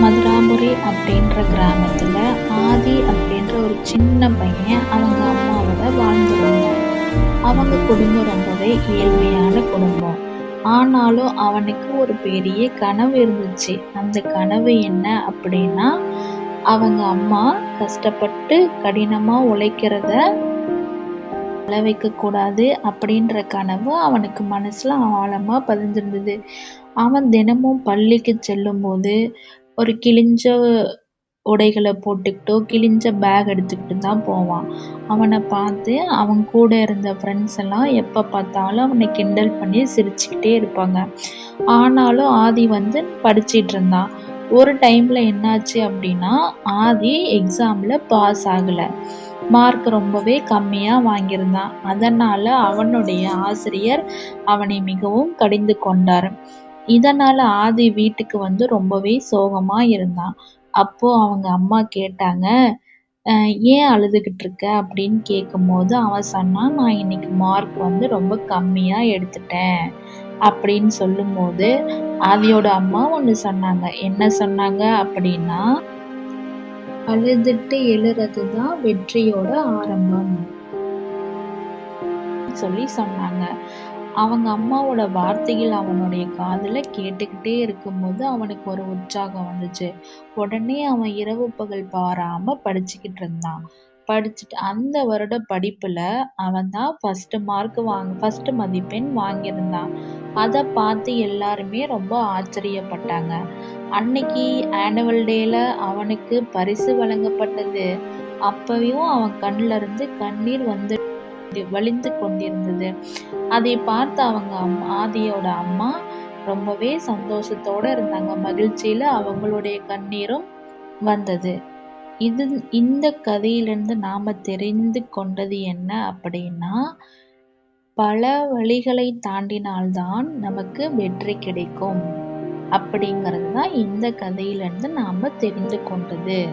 மதுராபுரி அப்படின்ற கிராமத்துல ஆதி அப்படின்ற ஒரு சின்ன பையன் அவங்க அம்மாவோட வாழ்ந்து வந்தான். அவங்க குடும்பம் ரொம்பவே ஏழ்மையான குடும்பம். ஆனாலும் அவனுக்கு ஒரு பெரிய கனவு இருந்துச்சு. அந்த கனவு என்ன அப்படின்னா, அவங்க அம்மா கஷ்டப்பட்டு கடினமா உழைக்கிறத வைக்க கூடாது அப்படின்ற கனவு அவனுக்கு மனசுல ஆழமா பதிஞ்சிருந்தது. அவன் தினமும் பள்ளிக்கு செல்லும்போது ஒரு கிழிஞ்ச உடைகள போட்டுக்கிட்டோ, கிழிஞ்ச பேக் எடுத்துக்கிட்டு தான் போவான். அவன பார்த்து அவன் கூட இருந்த ஃப்ரெண்ட்ஸ் எல்லாம் எப்ப பார்த்தாலும் அவன கிண்டல் பண்ணி சிரிச்சுக்கிட்டே இருப்பாங்க. ஆனாலும் ஆதி படிச்சிட்டு இருந்தான். ஒரு டைம்ல என்னாச்சு அப்படின்னா, ஆதி எக்ஸாம்ல பாஸ் ஆகல. மார்க் ரொம்பவே கம்மியா வாங்கியிருந்தான். அதனால அவனுடைய ஆசிரியர் அவனை மிகவும் கடிந்து கொண்டார். இதனால ஆதி வீட்டுக்கு ரொம்பவே சோகமா இருந்தான். அப்போ அவங்க அம்மா கேட்டாங்க, "ஏன் அழுதுகிட்டு இருக்க?" அப்படின்னு கேட்கும்போது அவன் சொன்னான், "நான் இன்னைக்கு மார்க் ரொம்ப கம்மியா எடுத்துட்டேன்." அப்படின்னு சொல்லும்போது ஆதியோட அம்மா ஒண்ணு சொன்னாங்க. என்ன சொன்னாங்க அப்படின்னா, "அழுதுட்டு எழுறது தான் வெற்றியோட ஆரம்பம்" சொல்லி சொன்னாங்க. அவங்க அம்மாவோட வார்த்தைகள் அவனுடைய காதுல கேட்டுக்கிட்டே இருக்கும்போது அவனுக்கு ஒரு உற்சாகம் வந்துச்சு. உடனே அவன் இரவு பகல் பாராம படிச்சுக்கிட்டு இருந்தான். படிச்சுட்டு அந்த வருட படிப்புல அவன் தான் ஃபர்ஸ்ட் மதிப்பெண் வாங்கியிருந்தான். அத பார்த்து எல்லாருமே ரொம்ப ஆச்சரியப்பட்டாங்க. அன்னைக்கு ஆனுவல் டேல அவனுக்கு பரிசு வழங்கப்பட்டது. அப்பயும் அவன் கண்ணுல இருந்து கண்ணீர் வழிந்து கொண்டிருந்தது. அதை பார்த்து அவங்க ஆதியோட அம்மா ரொம்பவே சந்தோஷத்தோட இருந்தாங்க. மகிழ்ச்சியில அவங்களுடைய கண்ணீரும் வந்தது. இந்த கதையிலிருந்து நாம தெரிந்து கொண்டது என்ன அப்படின்னா, பல வழிகளை தாண்டினால்தான் நமக்கு வெற்றி கிடைக்கும் அப்படிங்கிறது தான் இந்த கதையிலிருந்து நாம தெரிந்து கொண்டது.